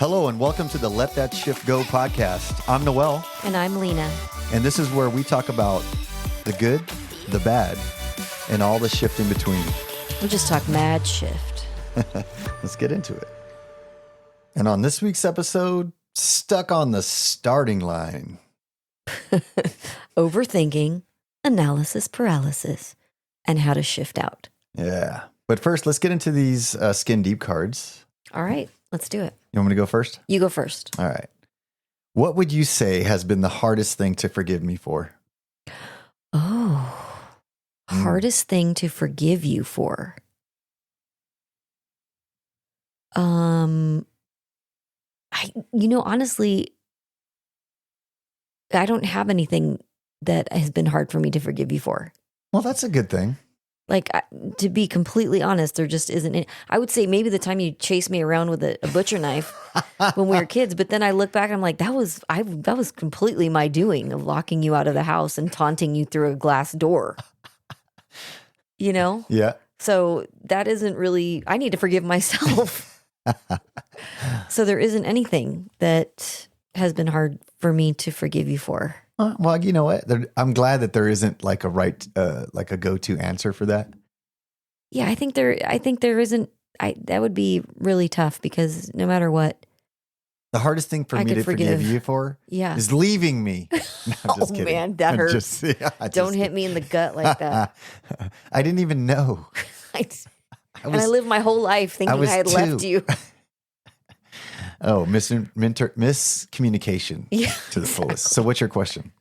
Hello and welcome to the Let That Shift Go podcast. I'm Noel. And I'm Lena. And this is where we talk about the good, the bad, and all the shift in between. We'll just talk mad shift. Let's get into it. And on this week's episode, stuck on the starting line. Overthinking, analysis paralysis, and how to shift out. Yeah. But first, let's get into these skin deep cards. All right, let's do it. You want me to go first? You go first. All right. What would you say has been the hardest thing to forgive me for? Oh, hardest thing to forgive you for. Honestly, I don't have anything that has been hard for me to forgive you for. Well, that's a good thing. Like, to be completely honest, there just isn't any. I would say maybe the time you chased me around with a butcher knife when we were kids, but then I look back and I'm like, that was completely my doing of locking you out of the house and taunting you through a glass door. You know? Yeah. So that isn't really, I need to forgive myself. So there isn't anything that has been hard for me to forgive you for. Well, you know what? I'm glad that there isn't like a right, like a go-to answer for that. Yeah, I think there isn't. That would be really tough because no matter what, the hardest thing for me to forgive you for, is leaving me. No, I'm just kidding. Man, that hurts. Don't hit me in the gut like that. I didn't even know. I lived my whole life thinking I had left you. Oh, miscommunication to the fullest. So what's your question?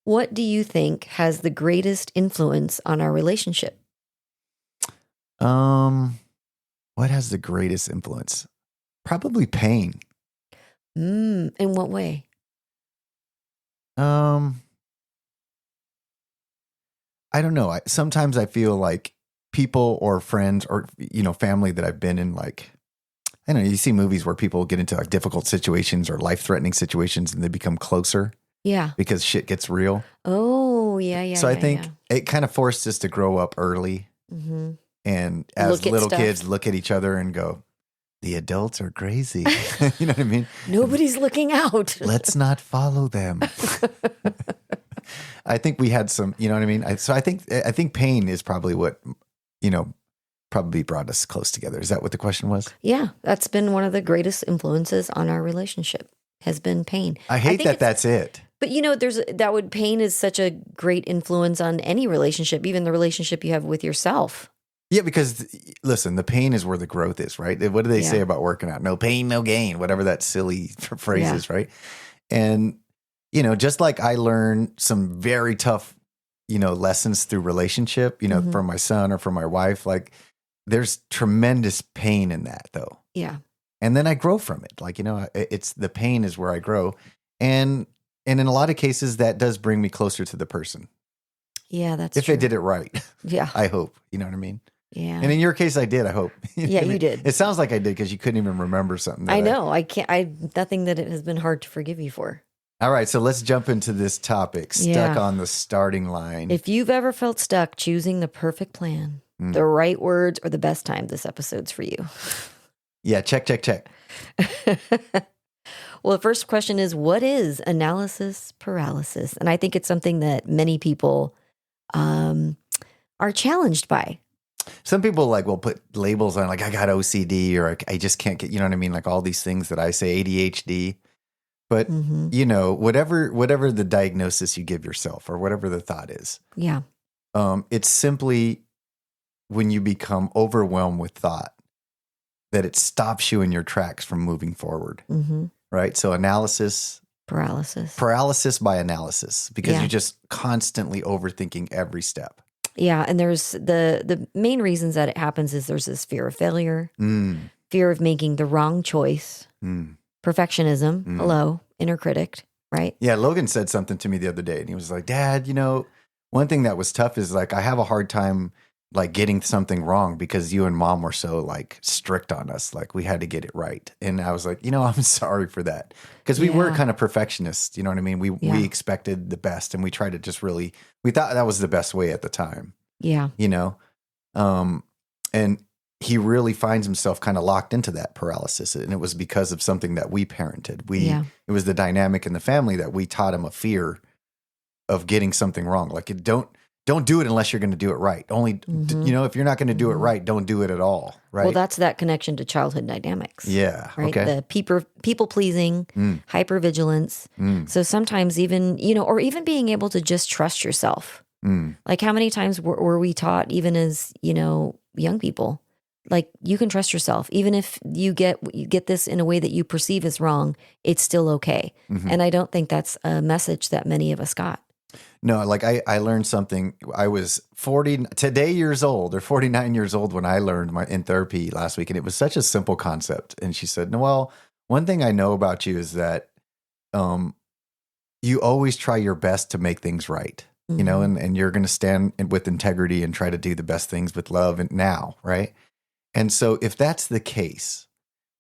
What do you think has the greatest influence on our relationship? What has the greatest influence? Probably pain. In what way? I don't know. Sometimes I feel like people or friends or, family that I've been in, like, I don't know, you see movies where people get into like difficult situations or life-threatening situations and they become closer. Yeah. Because shit gets real. Oh, yeah. So I think it kind of forced us to grow up early. Mm-hmm. And as little kids look at each other and go, the adults are crazy. You know what I mean? Nobody's looking out. Let's not follow them. I think we had some, you know what I mean? So I think pain is probably what, probably brought us close together. Is that what the question was? Yeah, that's been one of the greatest influences on our relationship has been pain. I hate that that's it. But pain is such a great influence on any relationship, even the relationship you have with yourself. Yeah, because listen, the pain is where the growth is, right? What do they say about working out? No pain, no gain, whatever that silly phrase is, right? And, just like I learned some very tough, lessons through relationship, from my son or from my wife, like, there's tremendous pain in that, though. Yeah. And then I grow from it. Like, it's the pain is where I grow. And in a lot of cases, that does bring me closer to the person. Yeah, that's true. If I did it right. Yeah. I hope. You know what I mean? Yeah. And in your case, I did, I hope. Yeah, you did. It sounds like I did because you couldn't even remember something. I know. Nothing that it has been hard to forgive you for. All right, so let's jump into this topic, stuck on the starting line. If you've ever felt stuck choosing the perfect plan, the right words, or the best time, this episode's for you. Yeah, check. Well, the first question is, what is analysis paralysis? And I think it's something that many people are challenged by. Some people will put labels on, like, I got OCD, or I just can't get, you know what I mean? Like all these things that I say, ADHD. But, whatever the diagnosis you give yourself or whatever the thought is. Yeah. It's simply when you become overwhelmed with thought that it stops you in your tracks from moving forward. Mm-hmm. Right? So paralysis by analysis, because you're just constantly overthinking every step. Yeah. And there's the main reasons that it happens is there's this fear of failure, fear of making the wrong choice, perfectionism, hello, inner critic, right? Yeah. Logan said something to me the other day and he was like, Dad, one thing that was tough is like, I have a hard time like getting something wrong because you and Mom were so like strict on us. Like we had to get it right. And I was like, I'm sorry for that. Because we were kind of perfectionists. You know what I mean? We expected the best and we tried to just we thought that was the best way at the time. Yeah. And he really finds himself kind of locked into that paralysis. And it was because of something that we parented. It was the dynamic in the family that we taught him a fear of getting something wrong. Like, don't do it unless you're going to do it right. Only, if you're not going to do it right, don't do it at all. Right. Well, that's that connection to childhood dynamics. Yeah. Right. Okay. The people pleasing, hypervigilance. So sometimes even, or even being able to just trust yourself. Like, how many times were we taught, even as, young people, like, you can trust yourself. Even if you get this in a way that you perceive as wrong, it's still okay. And I don't think that's a message that many of us got. No, like I learned something. I was 49 years old when I learned in therapy last week. And it was such a simple concept. And she said, Noel, one thing I know about you is that you always try your best to make things right, and you're going to stand with integrity and try to do the best things with love and now, right? And so if that's the case,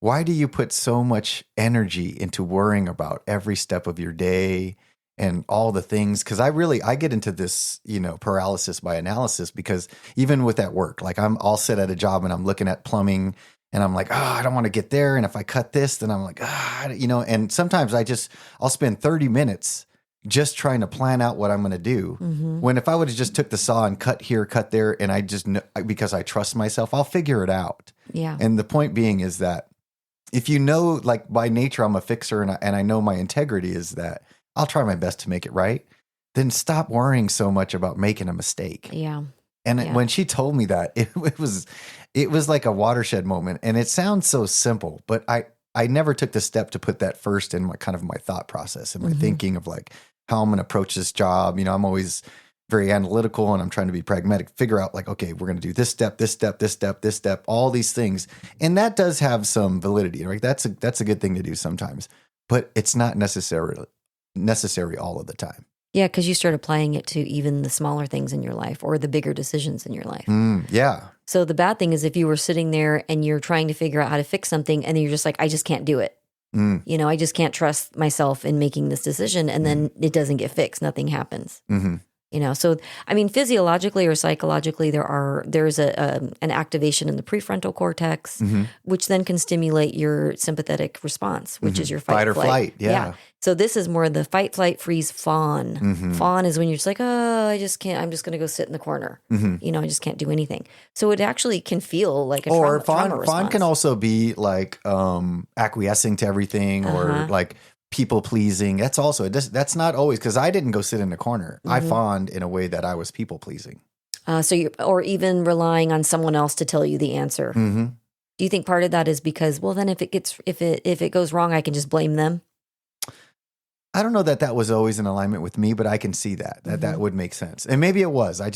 why do you put so much energy into worrying about every step of your day and all the things? Because I get into this, paralysis by analysis, because even with that work, like I'll sit at a job and I'm looking at plumbing and I'm like, I don't want to get there. And if I cut this, then I'm like, and sometimes I'll spend 30 minutes just trying to plan out what I'm going to do. When if I would have just took the saw and cut here, cut there, and I just know, because I trust myself, I'll figure it out. Yeah. And the point being is that if like by nature, I'm a fixer and I know my integrity is that I'll try my best to make it right, then stop worrying so much about making a mistake. Yeah. And when she told me that, it was like a watershed moment. And it sounds so simple, but I never took the step to put that first in my thought process and my thinking of like how I'm going to approach this job. I'm always very analytical and I'm trying to be pragmatic, figure out like, okay, we're going to do this step, this step, this step, this step, all these things. And that does have some validity, right? That's a good thing to do sometimes, but it's not necessary all of the time. Yeah, because you start applying it to even the smaller things in your life or the bigger decisions in your life. Yeah. So the bad thing is if you were sitting there and you're trying to figure out how to fix something and you're just like, I just can't do it. I just can't trust myself in making this decision. And then it doesn't get fixed. Nothing happens. So, I mean, physiologically or psychologically, there's an activation in the prefrontal cortex, which then can stimulate your sympathetic response, which is your fight or flight. Yeah. So this is more the fight, flight, freeze, fawn. Fawn is when you're just like, I just can't, I'm just going to go sit in the corner. I just can't do anything. So it actually can feel like a trauma response. Fawn can also be like acquiescing to everything or like people pleasing. That's also, that's not always, because I didn't go sit in the corner. I fawned in a way that I was people pleasing. Or even relying on someone else to tell you the answer. Do you think part of that is because, well, then if it goes wrong, I can just blame them? I don't know that was always in alignment with me, but I can see that would make sense. And maybe it was. I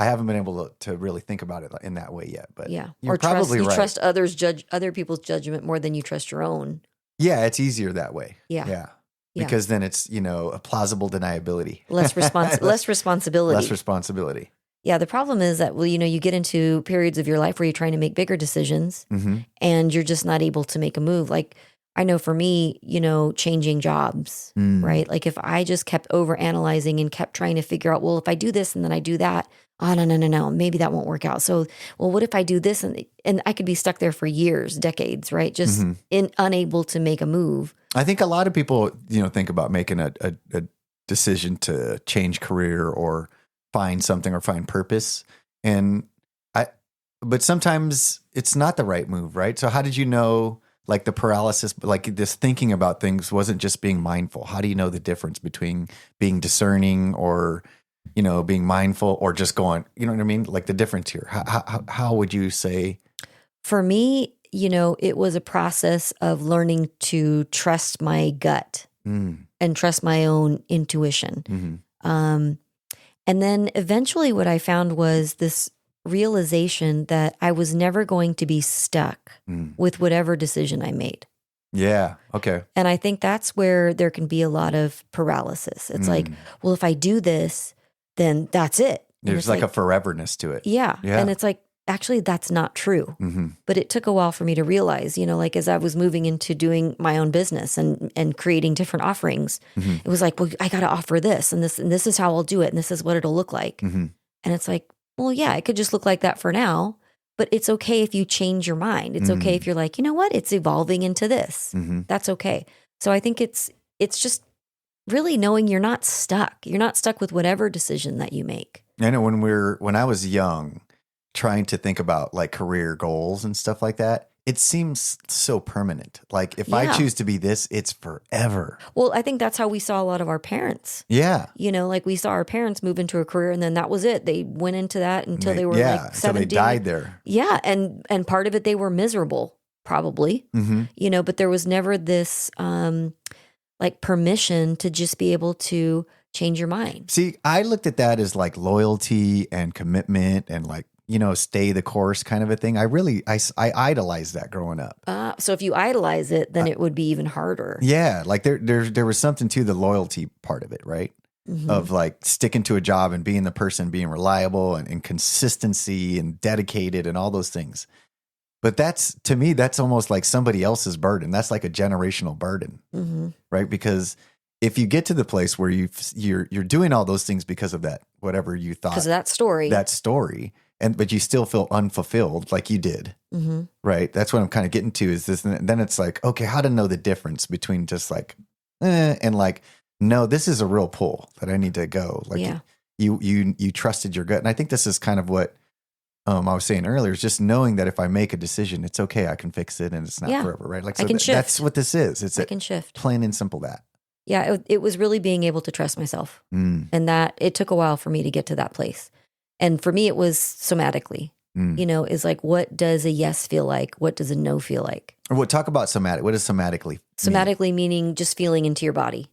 haven't been able to really think about it in that way yet. But yeah, you're probably right. You trust other people's judgment more than you trust your own. Yeah, it's easier that way. Yeah. Because then it's, a plausible deniability. Less responsibility. Less responsibility. Yeah, the problem is that, you get into periods of your life where you're trying to make bigger decisions and you're just not able to make a move. Like, I know for me, changing jobs, right? Like if I just kept overanalyzing and kept trying to figure out, well, if I do this and then I do that, no, maybe that won't work out. So, well, what if I do this? And I could be stuck there for years, decades, right? Just unable to make a move. I think a lot of people, think about making a decision to change career or find something or find purpose. But sometimes it's not the right move, right? So how did you know, like the paralysis, like this thinking about things wasn't just being mindful? How do you know the difference between being discerning or, being mindful or just going, you know what I mean? Like the difference here. How would you say? For me, it was a process of learning to trust my gut and trust my own intuition. And then eventually what I found was this realization that I was never going to be stuck with whatever decision I made. Yeah. Okay. And I think that's where there can be a lot of paralysis. It's like, well, if I do this, then that's it. There's like a foreverness to it. Yeah. And it's like, actually, that's not true. But it took a while for me to realize, like as I was moving into doing my own business and creating different offerings, it was like, well, I got to offer this and this is how I'll do it. And this is what it'll look like. And it's like, well, yeah, it could just look like that for now. But it's okay if you change your mind. It's okay if you're like, you know what? It's evolving into this. That's okay. So I think it's just really knowing you're not stuck. You're not stuck with whatever decision that you make. I know when I was young, trying to think about like career goals and stuff like that, it seems so permanent. Like if I choose to be this, it's forever. Well, I think that's how we saw a lot of our parents. Yeah. You know, like we saw our parents move into a career and then that was it. They went into that until they were like 70. So they died there. Yeah. And part of it, they were miserable, probably, you know, but there was never this like permission to just be able to change your mind. See, I looked at that as like loyalty and commitment and like, you know, stay the course kind of a thing. I idolized that growing up. So if you idolize it, then it would be even harder. Yeah. Like there was something to the loyalty part of it, right? Of like sticking to a job and being the person, being reliable and consistency and dedicated and all those things. But to me, that's almost like somebody else's burden. That's like a generational burden, right? Because if you get to the place where you're doing all those things because of that, whatever you thought, because of that story, but you still feel unfulfilled like you did, right? That's what I'm kind of getting to is this. And then it's like, okay, how to know the difference between just like, and like, no, this is a real pull that I need to go. Like you trusted your gut. And I think this is kind of what I was saying earlier, is just knowing that if I make a decision, it's okay. I can fix it and it's not forever, right? Like, so I can shift. That's what this is. I can shift. Plain and simple that. Yeah. It was really being able to trust myself. And that it took a while for me to get to that place. And for me, it was somatically, you know, is like, what does a yes feel like? What does a no feel like? Or talk about somatic. What does somatically? Somatically meaning just feeling into your body.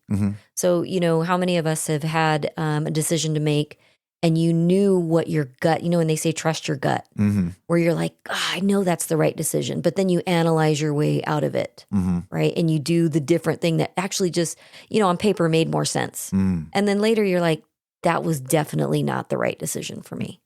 So, you know, how many of us have had a decision to make and you knew what your gut, you know, when they say trust your gut, where you're like, I know that's the right decision, but then you analyze your way out of it, right? And you do the different thing that actually just, you know, on paper made more sense. And then later you're like, that was definitely not the right decision for me.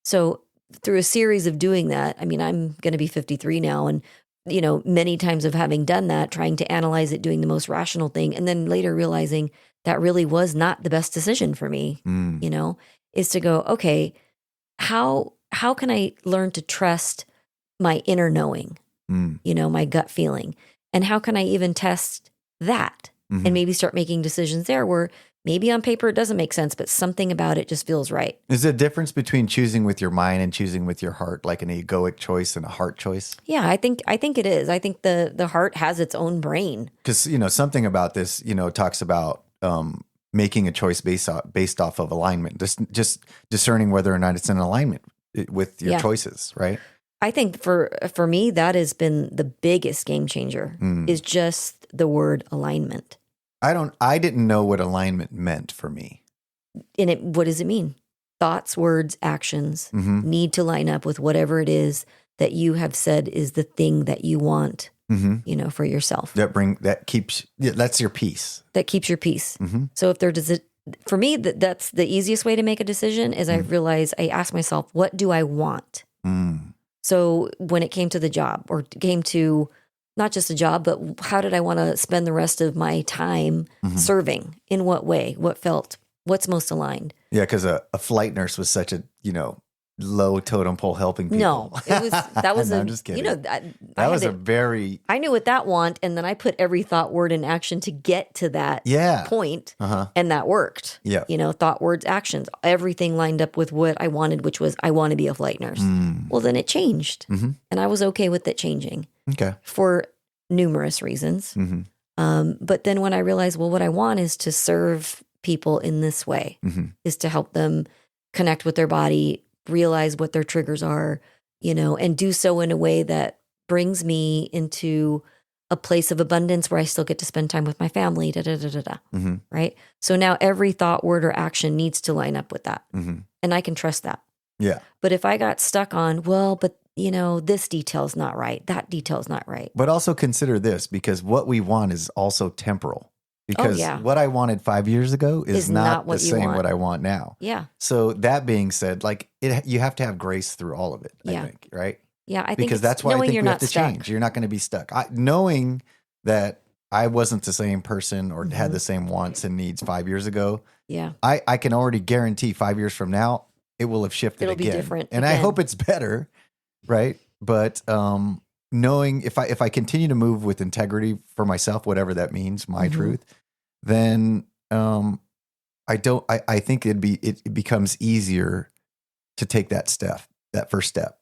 So through a series of doing that, I mean, I'm going to be 53 now. And, you know, many times of having done that, trying to analyze it, doing the most rational thing, and then later realizing that really was not the best decision for me, you know, is to go, okay, how can I learn to trust my inner knowing, you know, my gut feeling? And how can I even test that and maybe start making decisions there where maybe on paper it doesn't make sense, but something about it just feels right. Is there a difference between choosing with your mind and choosing with your heart, like an egoic choice and a heart choice? Yeah, I think it is. I think the heart has its own brain. Because, you know, something about this, you know, talks about making a choice based off of alignment, just discerning whether or not it's in alignment with your choices, right? I think for me, that has been the biggest game changer is just the word alignment. I didn't know what alignment meant for me. What does it mean? Thoughts, words, actions need to line up with whatever it is that you have said is the thing that you want, you know, for yourself. That's your peace. That keeps your peace. So if there does it, for me, that's the easiest way to make a decision is I realize I ask myself, what do I want? So when it came to the job or came to not just a job, but how did I want to spend the rest of my time serving? In what way? What's most aligned? Yeah, because a flight nurse was such a, you know, low totem pole helping people. No, that was no, I'm just kidding. You know, I knew what that want, and then I put every thought, word, and action to get to that point, and that worked. Yeah, you know, thought, words, actions, everything lined up with what I wanted, which was I want to be a flight nurse. Well, then it changed, and I was okay with it changing. Okay, for numerous reasons. But then when I realized, well, what I want is to serve people in this way, is to help them connect with their body, realize what their triggers are, you know, and do so in a way that brings me into a place of abundance where I still get to spend time with my family, right? So now every thought, word, or action needs to line up with that. And I can trust that. Yeah. But if I got stuck on, well, but you know, this detail's not right, that detail's not right. But also consider this, because what we want is also temporal. Because what I wanted 5 years ago is not the same what I want now. Yeah. So that being said, like you have to have grace through all of it, I think, right? Yeah, I think because that's why I think we have to change. You're not going to be stuck. Knowing that I wasn't the same person or had the same wants and needs 5 years ago. Yeah. I can already guarantee 5 years from now, it will have shifted again. It'll be different. And I hope it's better. right? But knowing if I continue to move with integrity for myself, whatever that means, my truth, then I think it becomes easier to take that first step,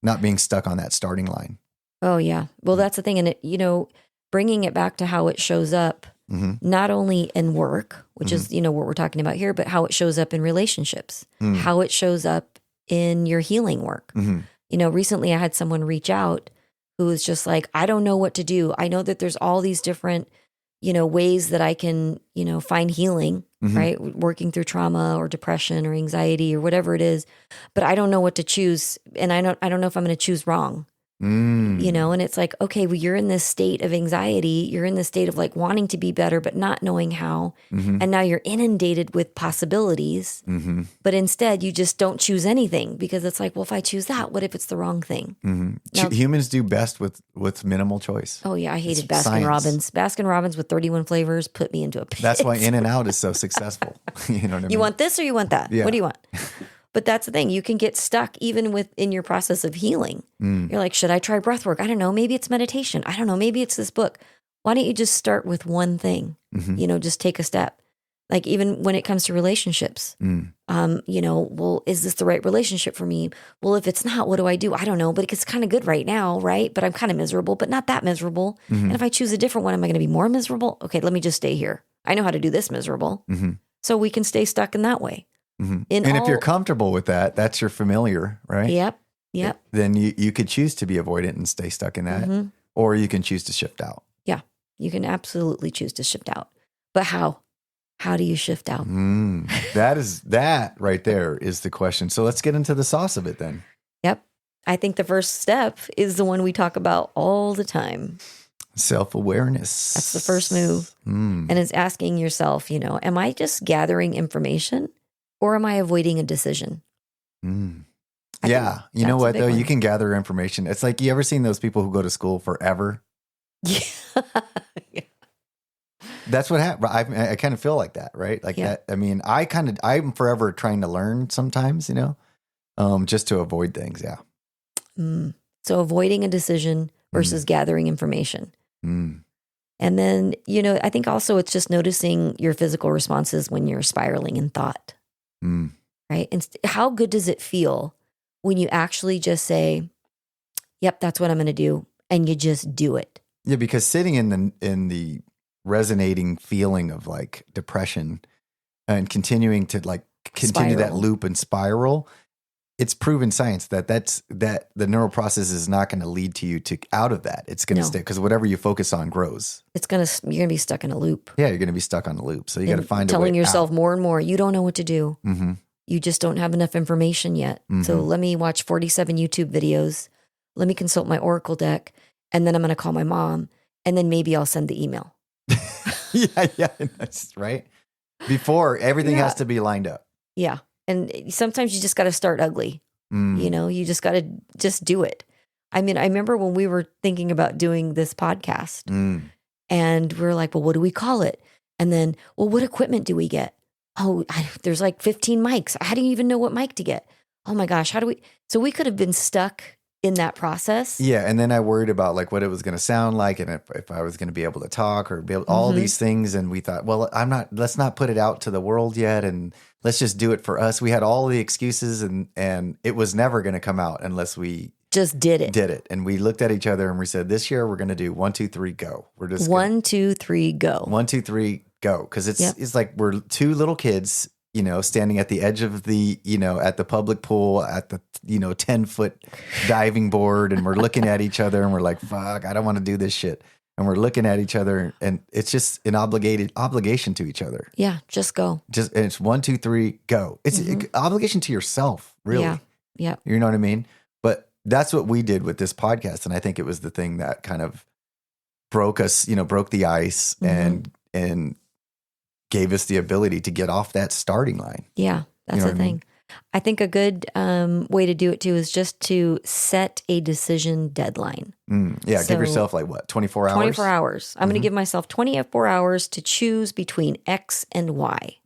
not being stuck on that starting line. Oh yeah. Well, that's the thing. And bringing it back to how it shows up, not only in work, which is, what we're talking about here, but how it shows up in relationships, how it shows up in your healing work. Recently I had someone reach out who was just like, I don't know what to do. I know that there's all these different, ways that I can, find healing, right? Working through trauma or depression or anxiety or whatever it is, but I don't know what to choose. And I don't know if I'm going to choose wrong. And it's like, okay, well, you're in this state of anxiety. You're in this state of like wanting to be better, but not knowing how. And now you're inundated with possibilities, but instead you just don't choose anything because it's like, well, if I choose that, what if it's the wrong thing? Now, humans do best with minimal choice. Oh yeah. I hated Baskin Robbins. Baskin Robbins with 31 flavors put me into a pit. That's why In-N-Out is so successful. You know what I mean? You want this or you want that? Yeah. What do you want? But that's the thing. You can get stuck even within your process of healing. You're like, should I try breath work? I don't know. Maybe it's meditation. I don't know. Maybe it's this book. Why don't you just start with one thing? Just take a step. Like even when it comes to relationships, well, is this the right relationship for me? Well, if it's not, what do? I don't know, but it's kind of good right now, right? But I'm kind of miserable, but not that miserable. And if I choose a different one, am I going to be more miserable? Okay, let me just stay here. I know how to do this miserable. So we can stay stuck in that way. If you're comfortable with that, that's your familiar, right? Yep. Then you could choose to be avoidant and stay stuck in that, or you can choose to shift out. Yeah, you can absolutely choose to shift out. But how? How do you shift out? That right there is the question. So let's get into the sauce of it then. Yep. I think the first step is the one we talk about all the time. Self-awareness. That's the first move. And it's asking yourself, am I just gathering information? Or am I avoiding a decision? Yeah. You know what, though? You can gather information. It's like, you ever seen those people who go to school forever? Yeah. That's what happened. I kind of feel like that, right? Like that. I mean, I'm forever trying to learn sometimes, just to avoid things. Yeah. So avoiding a decision versus gathering information. And then, I think also it's just noticing your physical responses when you're spiraling in thought. Right? And how good does it feel when you actually just say, yep, that's what I'm going to do. And you just do it. Yeah. Because sitting in the resonating feeling of like depression and continuing to like continue that loop and spiral, it's proven science that the neural process is not going to lead to you out of that. It's going to stay because whatever you focus on grows. You're going to be stuck in a loop. Yeah. You're going to be stuck on a loop. So you got to find a way telling yourself out. More and more, you don't know what to do. You just don't have enough information yet. So let me watch 47 YouTube videos. Let me consult my Oracle deck. And then I'm going to call my mom. And then maybe I'll send the email. Yeah. That's right. Before everything has to be lined up. Yeah. And sometimes you just got to start ugly. You just got to just do it. I mean, I remember when we were thinking about doing this podcast and we were like, well, what do we call it? And then, well, what equipment do we get? Oh, there's like 15 mics. How do you even know what mic to get? Oh my gosh, so we could have been stuck in that process. Yeah. And then I worried about like what it was going to sound like and if I was going to be able to talk or be able, all these things. And we thought, well, let's not put it out to the world yet. And let's just do it for us. We had all the excuses and it was never going to come out unless we just did it. And we looked at each other and we said, this year we're going to do 1, 2, 3, go. We're just 1, 2, 3, go. 1, 2, 3, go. Cause it's like, we're two little kids, standing at the edge of the, at the public pool at the, 10-foot diving board. And we're looking at each other and we're like, fuck, I don't want to do this shit. And we're looking at each other and it's just an obligation to each other. Yeah. Just go. And it's 1, 2, 3, go. It's an obligation to yourself, really. Yeah. You know what I mean? But that's what we did with this podcast. And I think it was the thing that kind of broke us, broke the ice and gave us the ability to get off that starting line. Yeah, that's the thing. I think a good way to do it too is just to set a decision deadline. Yeah, so, give yourself like what, 24 hours? 24 hours. I'm going to give myself 24 hours to choose between X and Y.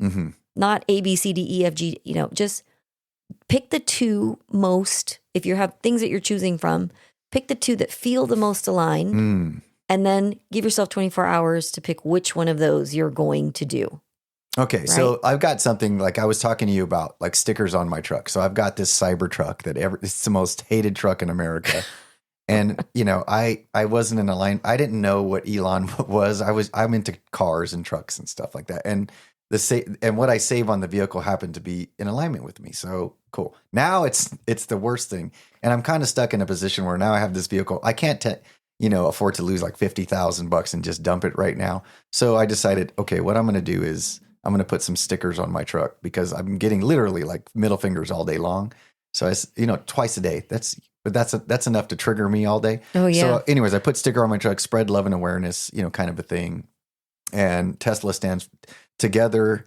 Not A, B, C, D, E, F, G, just pick the two most if you have things that you're choosing from, pick the two that feel the most aligned, and then give yourself 24 hours to pick which one of those you're going to do. Okay, right? So I've got something like I was talking to you about, like stickers on my truck. So I've got this Cybertruck that it's the most hated truck in America. And, I wasn't in a line. I didn't know what Elon was. I'm into cars and trucks and stuff like that. And and what I save on the vehicle happened to be in alignment with me. So cool. Now it's the worst thing. And I'm kind of stuck in a position where now I have this vehicle. I can't, afford to lose like $50,000 and just dump it right now. So I decided, okay, what I'm going to do is I'm going to put some stickers on my truck because I'm getting literally like middle fingers all day long. So twice a day. That's enough to trigger me all day. Oh yeah. So anyways, I put sticker on my truck, spread love and awareness, kind of a thing. And Tesla stands together.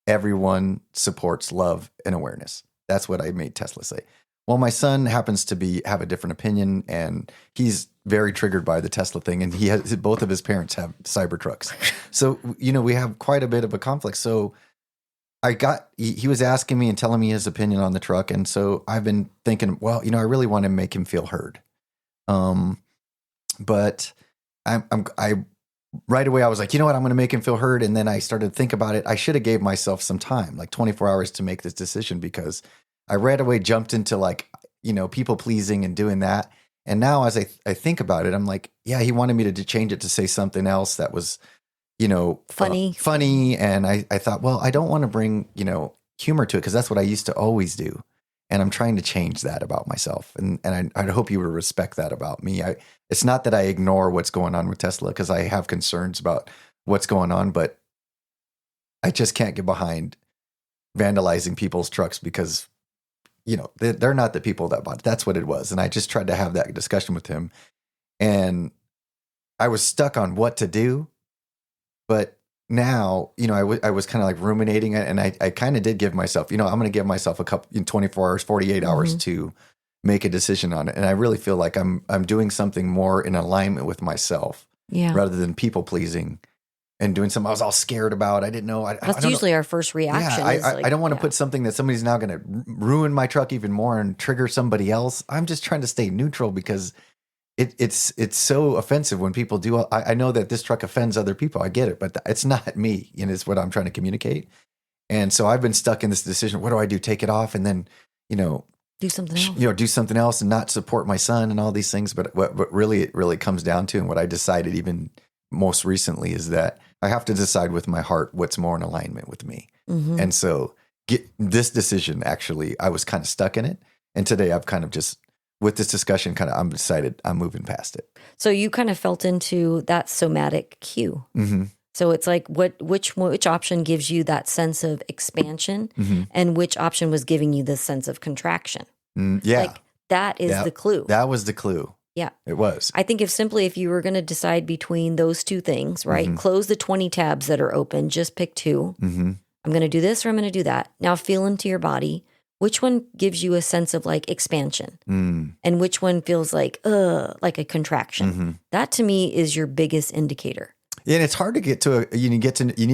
Everyone supports love and awareness. That's what I made Tesla say. Well, my son happens to have a different opinion, and he's very triggered by the Tesla thing. And both of his parents have Cybertrucks. So, we have quite a bit of a conflict. So he was asking me and telling me his opinion on the truck. And so I've been thinking, well, I really want to make him feel heard. But I right away I was like, you know what, I'm going to make him feel heard. And then I started to think about it. I should have gave myself some time, like 24 hours to make this decision, because I right away jumped into like, people pleasing and doing that. And now as I think about it, I'm like, yeah, he wanted me to change it to say something else that was, funny. And I thought, well, I don't want to bring, humor to it, because that's what I used to always do. And I'm trying to change that about myself. And I hope you would respect that about me. It's not that I ignore what's going on with Tesla, because I have concerns about what's going on, but I just can't get behind vandalizing people's trucks because, they're not the people that bought it. That's what it was. And I just tried to have that discussion with him. And I was stuck on what to do. But now, I was kind of like ruminating it, and I kind of did give myself, I'm going to give myself 24 hours, 48 hours to make a decision on it. And I really feel like I'm doing something more in alignment with myself, rather than people pleasing and doing something I was all scared about. I didn't know. That's usually our first reaction. Yeah, I don't want to put something that somebody's now going to ruin my truck even more and trigger somebody else. I'm just trying to stay neutral, because it's so offensive when people do. I know that this truck offends other people. I get it, but it's not me, and it's what I'm trying to communicate. And so I've been stuck in this decision. What do I do? Take it off and then, do something else. Do something else and not support my son and all these things. But what really it really comes down to, and what I decided even most recently, is that I have to decide with my heart what's more in alignment with me. Mm-hmm. And so this decision, actually, I was kind of stuck in it. And today I've kind of just, with this discussion, I'm decided I'm moving past it. So you kind of felt into that somatic cue. Mm-hmm. So it's like which option gives you that sense of expansion, and which option was giving you this sense of contraction. Yeah. Like that is the clue. That was the clue. Yeah. It was. I think if you were going to decide between those two things, right? Close the 20 tabs that are open, just pick two. I'm going to do this or I'm going to do that. Now feel into your body. Which one gives you a sense of like expansion? And which one feels like a contraction? That to me is your biggest indicator. Yeah, and it's hard to get to you need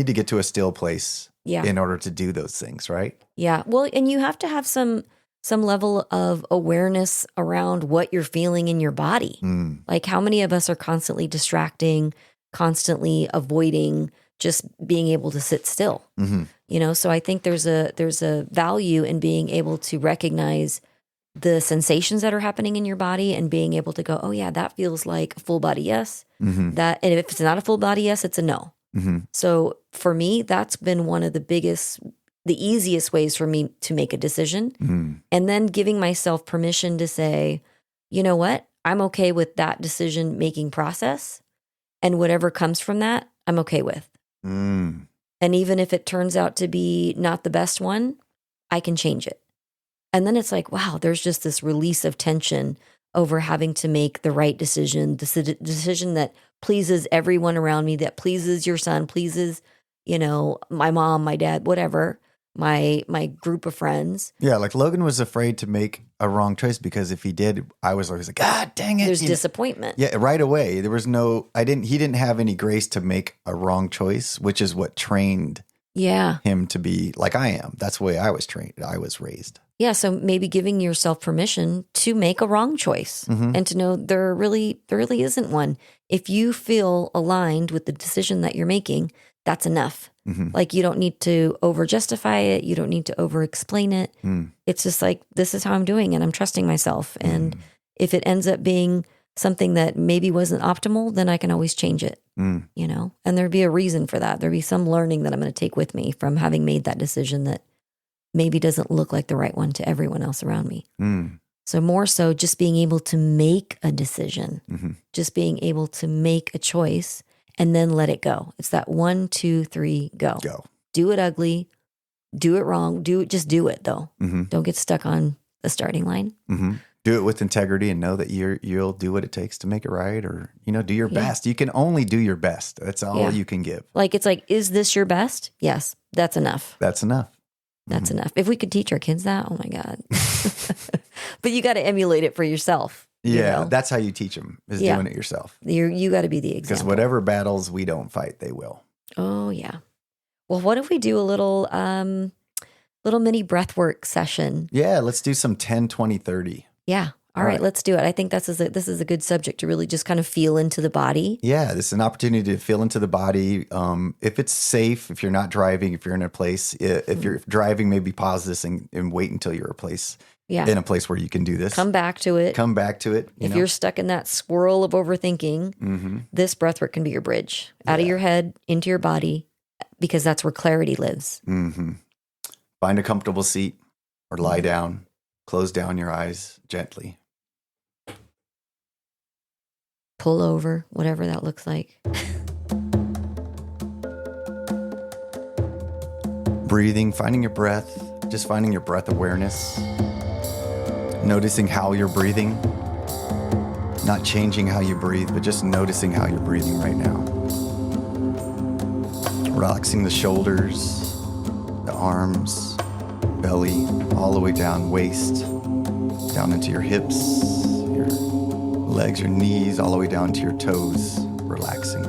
to get to a still place in order to do those things, right? Yeah. Well, and you have to have some level of awareness around what you're feeling in your body. Like how many of us are constantly distracting, constantly avoiding just being able to sit still. So I think there's a value in being able to recognize the sensations that are happening in your body and being able to go, oh yeah, that feels like a full body yes. And if it's not a full body yes, it's a no. So for me, that's been one of the easiest ways for me to make a decision. And then giving myself permission to say, you know what, I'm okay with that decision making process, and whatever comes from that, I'm okay with. And even if it turns out to be not the best one, I can change it. And then it's like, wow, there's just this release of tension over having to make the right decision, the decision that pleases everyone around me, that pleases your son, pleases, my mom, my dad, whatever, my group of friends. Yeah, like Logan was afraid to make a wrong choice, because if he did, I was always like, God dang it. There's disappointment. Yeah, right away. There was he didn't have any grace to make a wrong choice, which is what trained him to be like I am. That's the way I was trained. I was raised. Yeah. So maybe giving yourself permission to make a wrong choice and to know there really isn't one. If you feel aligned with the decision that you're making, that's enough. Like you don't need to over justify it. You don't need to over explain it. It's just like, this is how I'm doing and I'm trusting myself. And if it ends up being something that maybe wasn't optimal, then I can always change it, you know, and there'd be a reason for that. There'd be some learning that I'm going to take with me from having made that decision that maybe doesn't look like the right one to everyone else around me. So more so just being able to make a decision, just being able to make a choice and then let it go. It's that 1, 2, 3, go. Do it ugly, do it wrong, just do it though. Don't get stuck on the starting line. Do it with integrity and know that you'll do what it takes to make it right, or, you know, do your best. You can only do your best. That's all you can give. Like, it's like, is this your best? Yes, that's enough. That's enough. That's enough. If we could teach our kids that, oh my God. But you got to emulate it for yourself. Yeah, you know? that's how you teach them, is doing it yourself. You got to be the example. Because whatever battles we don't fight, they will. Oh, yeah. Well, what if we do a little mini breathwork session? Yeah, let's do some 10, 20, 30. Yeah. All right, let's do it. I think this is a good subject to really just kind of feel into the body. Yeah, this is an opportunity to feel into the body. If it's safe, if you're not driving, if you're in a place, if you're driving, maybe pause this and wait until you're in a place where you can do this. Come back to it. If you're stuck in that swirl of overthinking, this breathwork can be your bridge out of your head into your body, because that's where clarity lives. Find a comfortable seat or lie down. Close down your eyes gently. Pull over, whatever that looks like. Breathing, finding your breath, just finding your breath awareness. Noticing how you're breathing. Not changing how you breathe, but just noticing how you're breathing right now. Relaxing the shoulders, the arms, belly, all the way down, waist, down into your hips, your legs, your knees, all the way down to your toes, relaxing.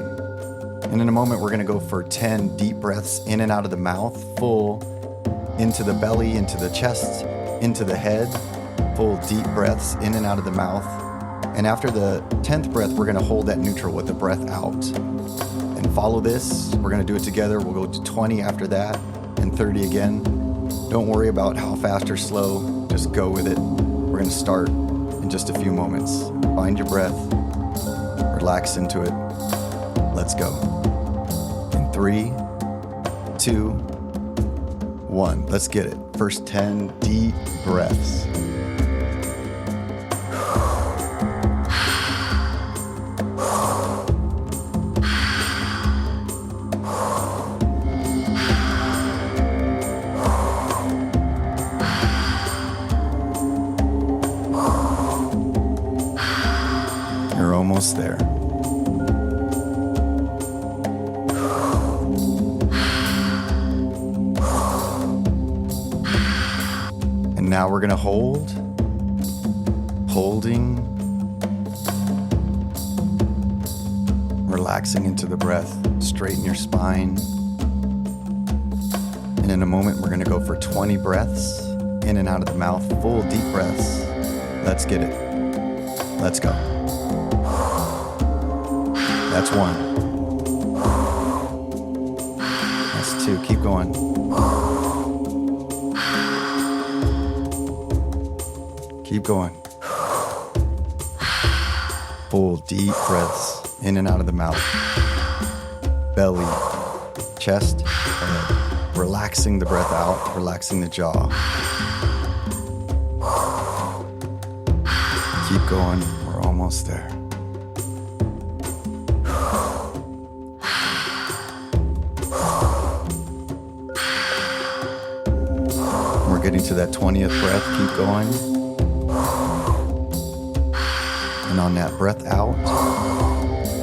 And in a moment, we're going to go for 10 deep breaths in and out of the mouth, full into the belly, into the chest, into the head, full deep breaths in and out of the mouth. And after the 10th breath, we're going to hold that neutral with the breath out. And follow this. We're going to do it together. We'll go to 20 after that and 30 again. Don't worry about how fast or slow. Just go with it. We're going to start in just a few moments. Find your breath. Relax into it. Let's go. In 3, 2, 1. Let's get it. First 10 deep breaths. Almost there. And now we're going to holding, relaxing into the breath, straighten your spine. And in a moment, we're going to go for 20 breaths in and out of the mouth, full deep breaths. Let's get it. Let's go. That's 1. That's 2. Keep going. Keep going. Full deep breaths in and out of the mouth. Belly, chest, head. Relaxing the breath out, relaxing the jaw. Keep going. We're almost there. Getting to that 20th breath, keep going. And on that breath out,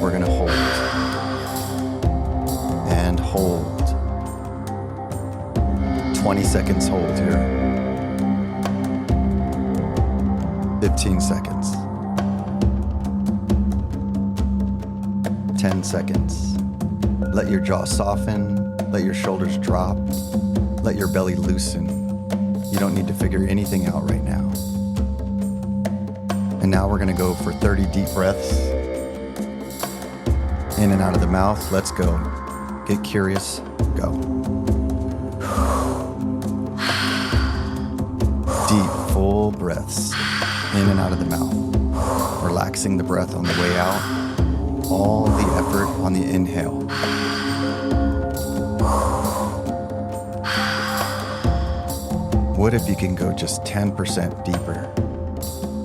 we're going to hold. And hold. 20 seconds hold here. 15 seconds. 10 seconds. Let your jaw soften. Let your shoulders drop. Let your belly loosen. You don't need to figure anything out right now. And now we're going to go for 30 deep breaths. In and out of the mouth. Let's go. Get curious. Go. Deep, full breaths. In and out of the mouth. Relaxing the breath on the way out. All the effort on the inhale. What if you can go just 10% deeper?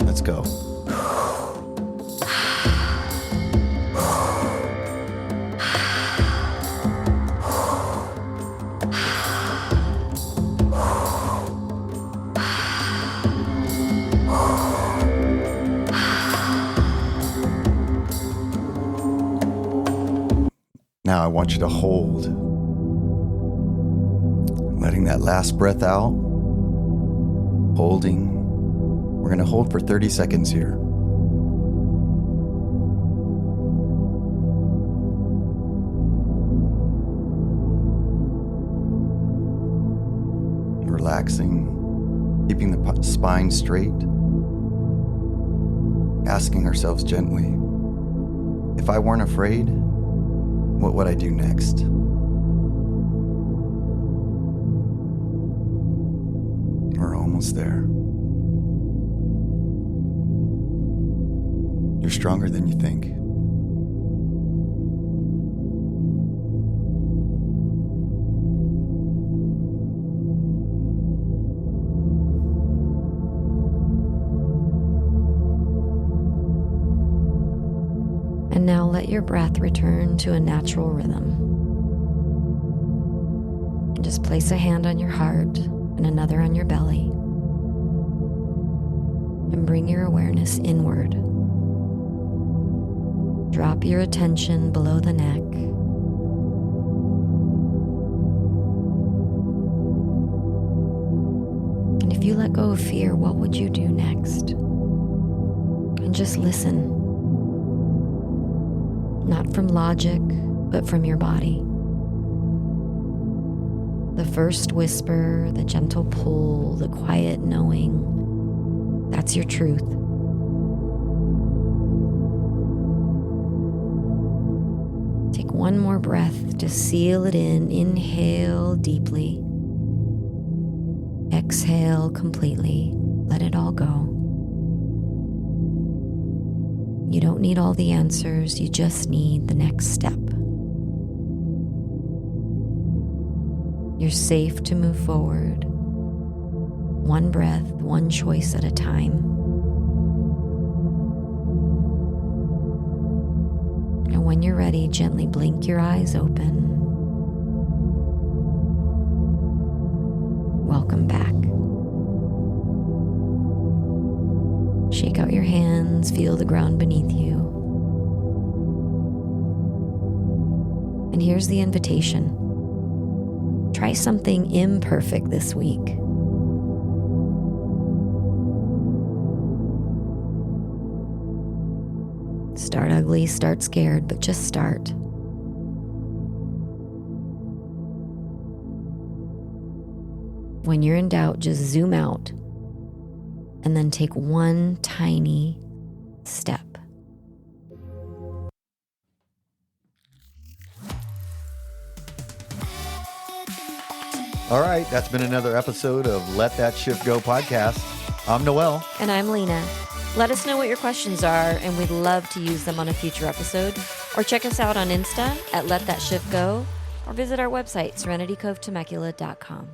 Let's go. Now I want you to hold. Letting that last breath out. Holding. We're going to hold for 30 seconds here. Relaxing. Keeping the spine straight. Asking ourselves gently, if I weren't afraid, what would I do next? We're almost there. You're stronger than you think. And now let your breath return to a natural rhythm. Just place a hand on your heart and another on your belly. And bring your awareness inward. Drop your attention below the neck. And if you let go of fear, what would you do next? And just listen. Not from logic, but from your body. The first whisper, the gentle pull, the quiet knowing, that's your truth. Take one more breath to seal it in. Inhale deeply. Exhale completely. Let it all go. You don't need all the answers, you just need the next step. You're safe to move forward, one breath, one choice at a time. And when you're ready, gently blink your eyes open. Welcome back. Shake out your hands, feel the ground beneath you. And here's the invitation. Try something imperfect this week. Start ugly, start scared, but just start. When you're in doubt, just zoom out. And then take one tiny step. All right, that's been another episode of Let That Shift Go podcast. I'm Noel. And I'm Lena. Let us know what your questions are, and we'd love to use them on a future episode. Or check us out on Insta at Let That Shift Go, or visit our website, serenitycovetemecula.com.